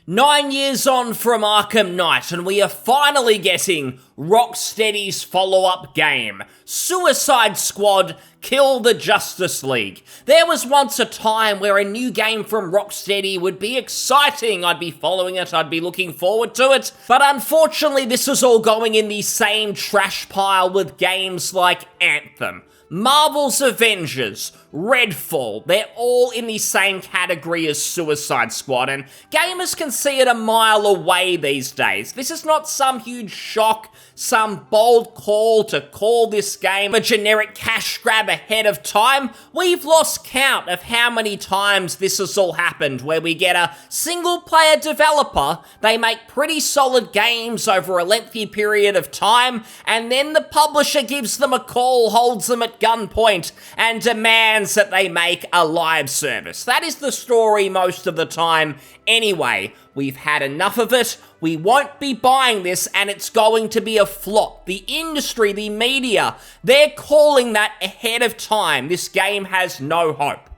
9 years on from Arkham Knight, and we are finally getting Rocksteady's follow-up game, Suicide Squad: Kill the Justice League. There was once a time where a new game from Rocksteady would be exciting. I'd be following it, I'd be looking forward to it, but unfortunately this is all going in the same trash pile with games like Anthem, Marvel's Avengers, Redfall. They're all in the same category as Suicide Squad, and gamers can see it a mile away these days. This is not some huge shock, some bold call to call this game a generic cash grab ahead of time. We've lost count of how many times this has all happened, where we get a single-player developer, they make pretty solid games over a lengthy period of time, and then the publisher gives them a call, holds them at gunpoint, and demands that they make a live service. That is the story most of the time anyway. We've had enough of it, we won't be buying this, and it's going to be a flop. The industry, the media, they're calling that ahead of time. This game has no hope.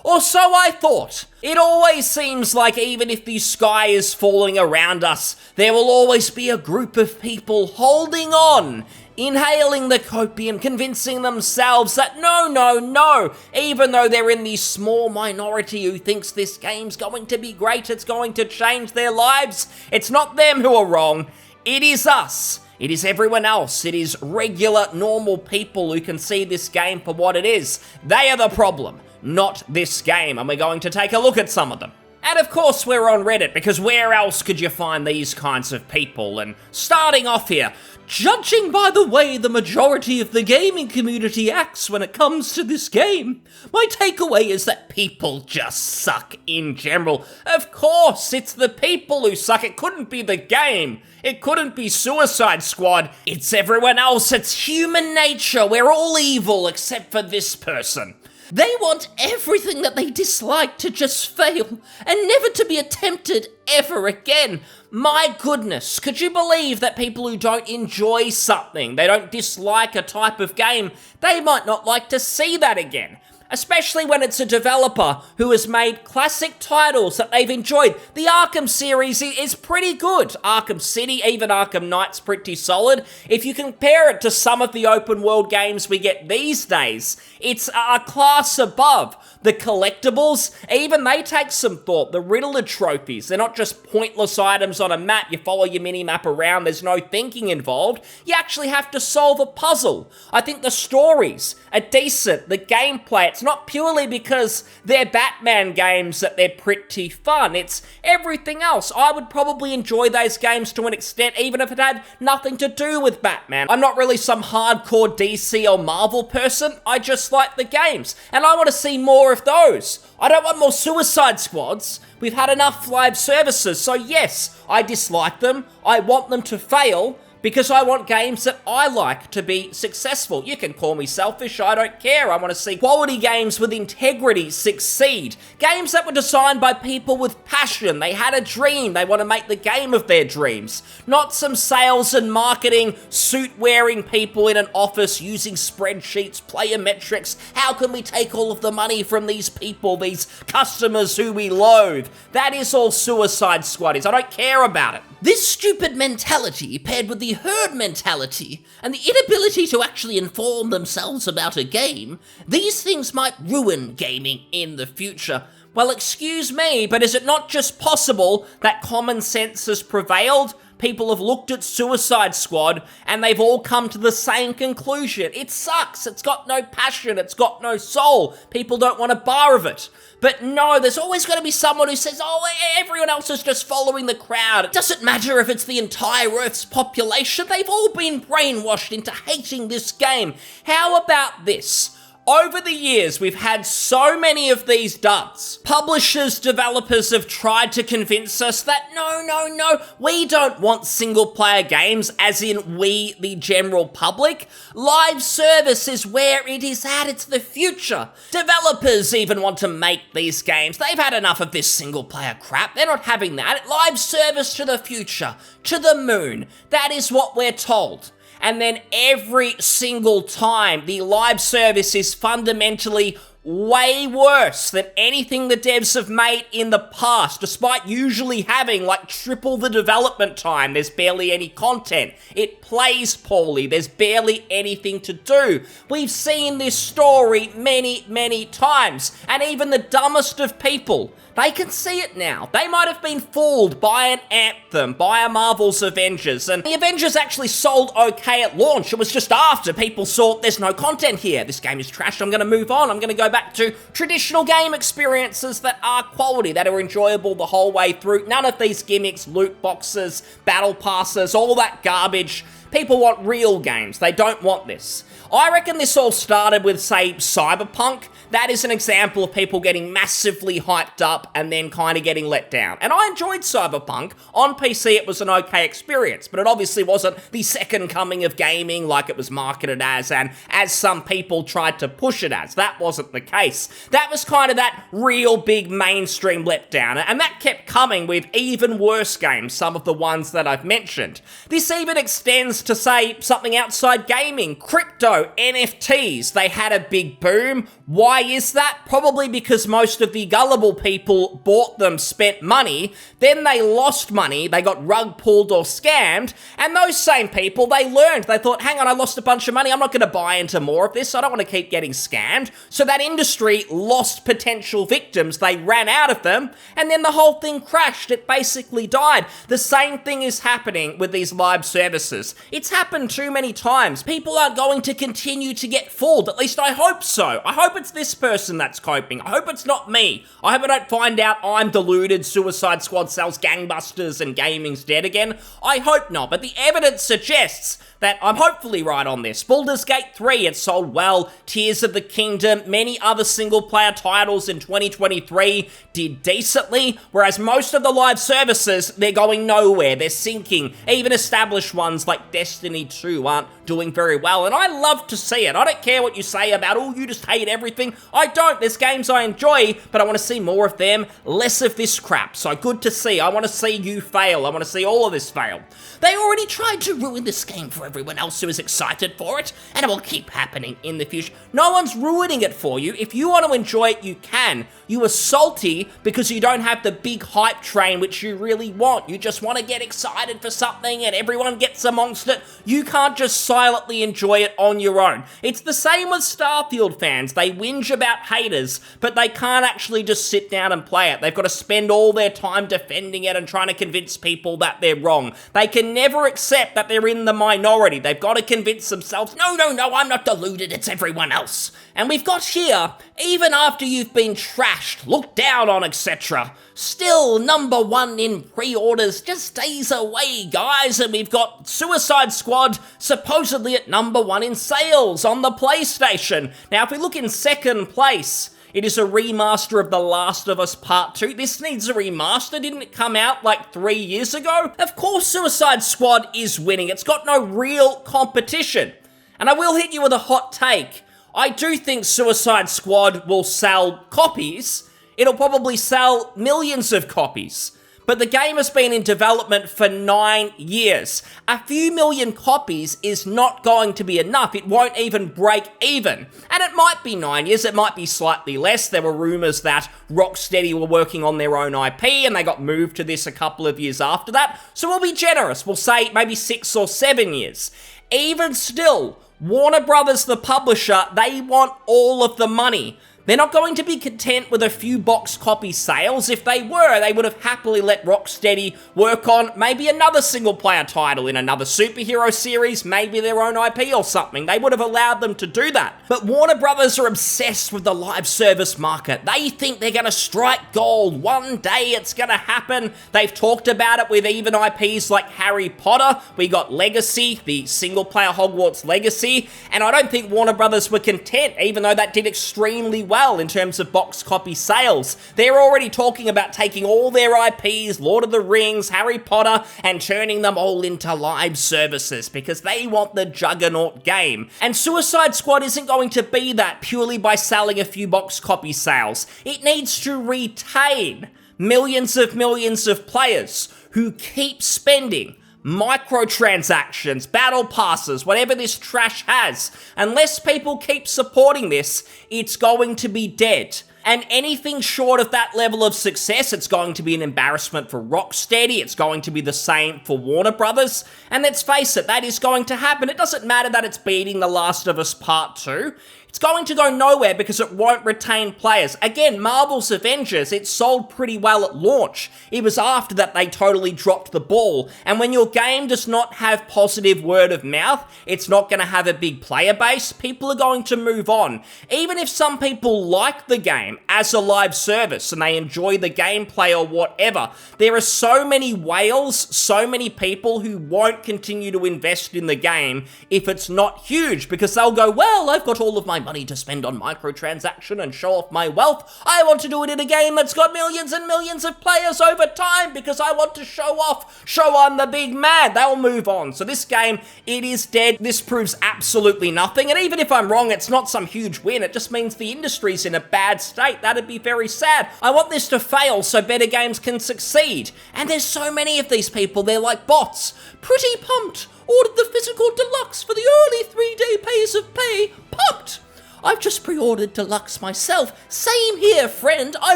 Or so I thought. It always seems like even if the sky is falling around us, there will always be a group of people holding on, inhaling the copium, convincing themselves that no, even though they're in the small minority who thinks this game's going to be great, it's going to change their lives, it's not them who are wrong, it is us. It is everyone else. It is regular, normal people who can see this game for what it is. They are the problem, not this game, and we're going to take a look at some of them. And of course we're on Reddit, because where else could you find these kinds of people? And starting off here, judging by the way the majority of the gaming community acts when it comes to this game, my takeaway is that people just suck in general. Of course, it's the people who suck. It couldn't be the game. It couldn't be Suicide Squad. It's everyone else. It's human nature. We're all evil except for this person. They want everything that they dislike to just fail and never to be attempted ever again. My goodness, could you believe that people who don't enjoy something, they don't dislike a type of game, they might not like to see that again? Especially when it's a developer who has made classic titles that they've enjoyed. The Arkham series is pretty good. Arkham City, even Arkham Knight's pretty solid. If you compare it to some of the open world games we get these days, it's a class above. The collectibles, even they take some thought. The Riddler trophies, they're not just pointless items on a map. You follow your mini-map around, there's no thinking involved. You actually have to solve a puzzle. I think the stories are decent. The gameplay, it's not purely because they're Batman games that they're pretty fun. It's everything else. I would probably enjoy those games to an extent, even if it had nothing to do with Batman. I'm not really some hardcore DC or Marvel person. I just like the games, and I want to see more of those. I don't want more Suicide Squads. We've had enough live services, so yes, I dislike them. I want them to fail, because I want games that I like to be successful. You can call me selfish, I don't care. I want to see quality games with integrity succeed. Games that were designed by people with passion. They had a dream, they want to make the game of their dreams. Not some sales and marketing, suit-wearing people in an office using spreadsheets, player metrics. How can we take all of the money from these people, these customers who we loathe? That is all Suicide Squad is. I don't care about it. This stupid mentality, paired with the herd mentality, and the inability to actually inform themselves about a game, these things might ruin gaming in the future. Well, excuse me, but is it not just possible that common sense has prevailed? People have looked at Suicide Squad and they've all come to the same conclusion. It sucks, it's got no passion, it's got no soul, people don't want a bar of it. But no, there's always going to be someone who says, oh, everyone else is just following the crowd. It doesn't matter if it's the entire Earth's population, they've all been brainwashed into hating this game. How about this? Over the years, we've had so many of these duds. Publishers, developers have tried to convince us that no, we don't want single-player games, as in we, the general public. Live service is where it is at, it's the future. Developers even want to make these games. They've had enough of this single-player crap. They're not having that. Live service to the future, to the moon. That is what we're told. And then every single time, the live service is fundamentally way worse than anything the devs have made in the past, despite usually having like triple the development time. There's barely any content. It plays poorly. There's barely anything to do. We've seen this story many, many times, and even the dumbest of people, they can see it now. They might have been fooled by an Anthem, by a Marvel's Avengers, and the Avengers actually sold okay at launch. It was just after people saw there's no content here. This game is trash. I'm going to move on. I'm going to go back to traditional game experiences that are quality, that are enjoyable the whole way through. None of these gimmicks, loot boxes, battle passes, all that garbage. People want real games. They don't want this. I reckon this all started with, say, Cyberpunk. That is an example of people getting massively hyped up and then kind of getting let down. And I enjoyed Cyberpunk. On PC, it was an okay experience, but it obviously wasn't the second coming of gaming like it was marketed as, and as some people tried to push it as. That wasn't the case. That was kind of that real big mainstream letdown, and that kept coming with even worse games, some of the ones that I've mentioned. This even extends to, say, something outside gaming. Crypto, NFTs, they had a big boom. Why is that? Probably because most of the gullible people bought them, spent money, then they lost money, they got rug pulled or scammed, and those same people, they learned. They thought, hang on, I lost a bunch of money, I'm not going to buy into more of this, I don't want to keep getting scammed. So that industry lost potential victims, they ran out of them, and then the whole thing crashed. It basically died. The same thing is happening with these live services. It's happened too many times. People aren't going to continue to get fooled, at least I hope so. I hope it's this person that's coping. I hope it's not me. I hope I don't find out I'm deluded, Suicide Squad sells gangbusters and gaming's dead again. I hope not, but the evidence suggests that I'm hopefully right on this. Baldur's Gate 3, it sold well. Tears of the Kingdom, many other single-player titles in 2023 did decently, whereas most of the live services, they're going nowhere. They're sinking. Even established ones like Destiny 2 aren't doing very well, and I love to see it. I don't care what you say about, oh, you just hate everything. I don't. There's games I enjoy, but I want to see more of them, less of this crap. So good to see. I want to see you fail. I want to see all of this fail. They already tried to ruin this game for everyone else who is excited for it, and it will keep happening in the future. No one's ruining it for you. If you want to enjoy it, you can. You are salty because you don't have the big hype train which you really want. You just want to get excited for something and everyone gets amongst it. You can't just silently enjoy it on your own. It's the same with Starfield fans. They whinge about haters, but they can't actually just sit down and play it. They've got to spend all their time defending it and trying to convince people that they're wrong. They can never accept that they're in the minority. They've got to convince themselves, no, I'm not deluded, it's everyone else. And we've got here, even after you've been trashed, looked down on, etc., still #1 in pre-orders, just days away, guys, and we've got Suicide Squad supposedly at #1 in sales on the PlayStation. Now, if we look in second place, it is a remaster of The Last of Us Part 2. This needs a remaster. Didn't it come out like 3 years ago? Of course Suicide Squad is winning. It's got no real competition. And I will hit you with a hot take. I do think Suicide Squad will sell copies. It'll probably sell millions of copies. But the game has been in development for 9 years. A few million copies is not going to be enough. It won't even break even. And it might be 9 years, it might be slightly less. There were rumors that Rocksteady were working on their own IP and they got moved to this a couple of years after that. So we'll be generous. We'll say maybe 6 or 7 years. Even still, Warner Brothers, the publisher, they want all of the money. They're not going to be content with a few box copy sales. If they were, they would have happily let Rocksteady work on maybe another single-player title in another superhero series, maybe their own IP or something. They would have allowed them to do that. But Warner Brothers are obsessed with the live service market. They think they're going to strike gold. One day it's going to happen. They've talked about it with even IPs like Harry Potter. We got Legacy, the single-player Hogwarts Legacy, and I don't think Warner Brothers were content, even though that did extremely well in terms of box copy sales. They're already talking about taking all their IPs, Lord of the Rings, Harry Potter, and turning them all into live services because they want the juggernaut game. And Suicide Squad isn't going to be that purely by selling a few box copy sales. It needs to retain millions of players who keep spending microtransactions, battle passes, whatever this trash has, unless people keep supporting this, it's going to be dead. And anything short of that level of success, it's going to be an embarrassment for Rocksteady, it's going to be the same for Warner Brothers, and let's face it, that is going to happen. It doesn't matter that it's beating The Last of Us Part 2, it's going to go nowhere because it won't retain players. Again, Marvel's Avengers, it sold pretty well at launch. It was after that they totally dropped the ball. And when your game does not have positive word of mouth, it's not going to have a big player base, people are going to move on. Even if some people like the game as a live service and they enjoy the gameplay or whatever, there are so many whales, so many people who won't continue to invest in the game if it's not huge, because they'll go, well, I've got all of my money to spend on microtransaction and show off my wealth. I want to do it in a game that's got millions and millions of players over time because I want to show off, show I'm the big man. They'll move on. So this game, it is dead. This proves absolutely nothing. And even if I'm wrong, it's not some huge win. It just means the industry's in a bad state. That'd be very sad. I want this to fail so better games can succeed. And there's so many of these people. They're like bots. Pretty pumped. Ordered the physical deluxe for the early 3-day pays of pay. Pumped. I've just pre-ordered Deluxe myself. Same here, friend. I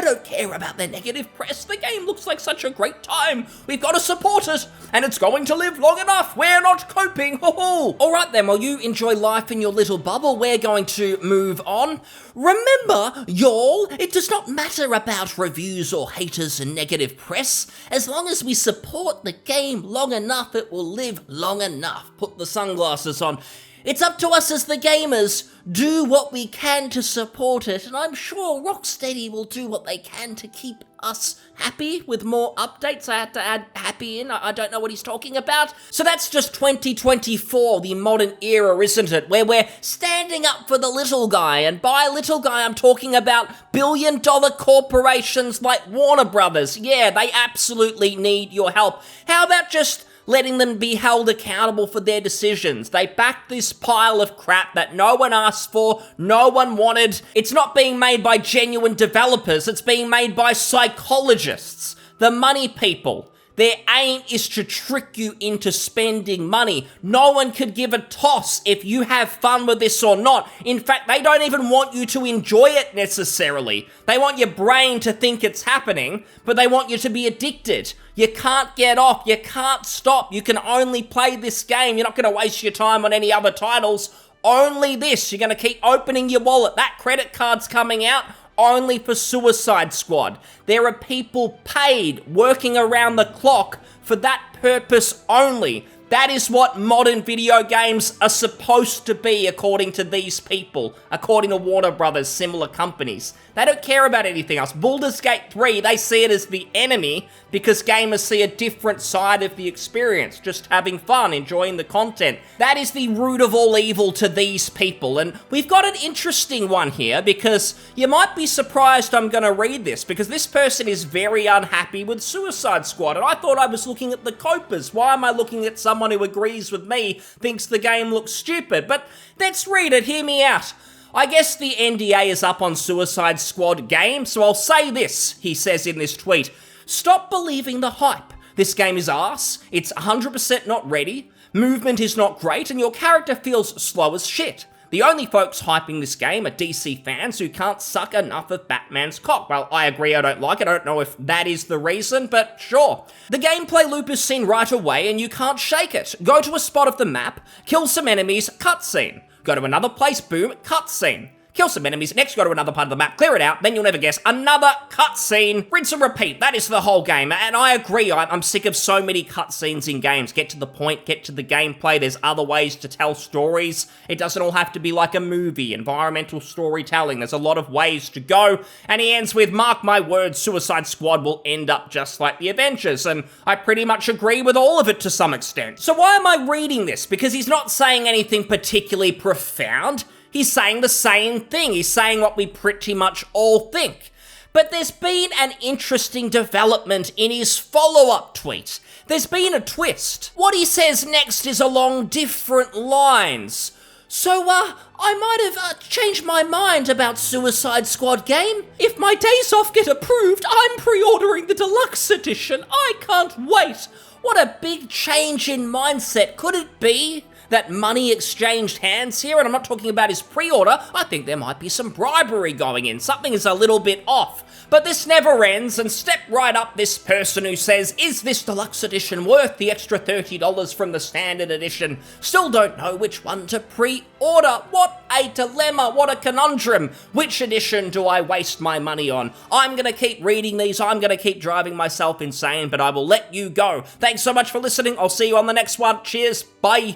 don't care about their negative press. The game looks like such a great time. We've got to support it, and it's going to live long enough. We're not coping. All right then, while you enjoy life in your little bubble, we're going to move on. Remember, y'all, it does not matter about reviews or haters and negative press. As long as we support the game long enough, it will live long enough. Put the sunglasses on. It's up to us as the gamers. Do what we can to support it, and I'm sure Rocksteady will do what they can to keep us happy with more updates. I had to add happy in. I don't know what he's talking about. So that's just 2024, the modern era, isn't it? Where we're standing up for the little guy, and by little guy I'm talking about billion-dollar corporations like Warner Brothers. Yeah, they absolutely need your help. How about just letting them be held accountable for their decisions? They backed this pile of crap that no one asked for, no one wanted. It's not being made by genuine developers, it's being made by psychologists, the money people. Their aim is to trick you into spending money. No one could give a toss if you have fun with this or not. In fact, they don't even want you to enjoy it necessarily. They want your brain to think it's happening, but they want you to be addicted. You can't get off, you can't stop. You can only play this game. You're not going to waste your time on any other titles. Only this. You're going to keep opening your wallet. That credit card's coming out only for Suicide Squad. There are people paid, working around the clock for that purpose only. That is what modern video games are supposed to be, according to these people, according to Warner Brothers, similar companies. They don't care about anything else. Baldur's Gate 3, they see it as the enemy because gamers see a different side of the experience, just having fun, enjoying the content. That is the root of all evil to these people, and we've got an interesting one here because you might be surprised I'm going to read this because this person is very unhappy with Suicide Squad, and I thought I was looking at the copers. Why am I looking at someone who agrees with me, thinks the game looks stupid? But let's read it, hear me out. I guess the NDA is up on Suicide Squad game, so I'll say this, he says in this tweet. Stop believing the hype. This game is arse, it's 100% not ready, movement is not great, and your character feels slow as shit. The only folks hyping this game are DC fans who can't suck enough of Batman's cock. Well, I agree, I don't like it. I don't know if that is the reason, but sure. The gameplay loop is seen right away and you can't shake it. Go to a spot of the map, kill some enemies, cutscene. Go to another place, boom, cutscene. Kill some enemies, next go to another part of the map, clear it out, then you'll never guess, another cutscene. Rinse and repeat, that is the whole game. And I agree, I'm sick of so many cutscenes in games. Get to the point, get to the gameplay, there's other ways to tell stories. It doesn't all have to be like a movie, environmental storytelling. There's a lot of ways to go. And he ends with, mark my words, Suicide Squad will end up just like the Avengers. And I pretty much agree with all of it to some extent. So why am I reading this? Because he's not saying anything particularly profound. He's saying the same thing. He's saying what we pretty much all think. But there's been an interesting development in his follow-up tweet. There's been a twist. What he says next is along different lines. So, I might have changed my mind about Suicide Squad game. If my days off get approved, I'm pre-ordering the deluxe edition. I can't wait. What a big change in mindset. Could it be that money exchanged hands here? And I'm not talking about his pre-order. I think there might be some bribery going in. Something is a little bit off. But this never ends, and step right up this person who says, is this deluxe edition worth the extra $30 from the standard edition? Still don't know which one to pre-order. What a dilemma, what a conundrum. Which edition do I waste my money on? I'm gonna keep reading these, I'm gonna keep driving myself insane, but I will let you go. Thanks so much for listening, I'll see you on the next one. Cheers, bye.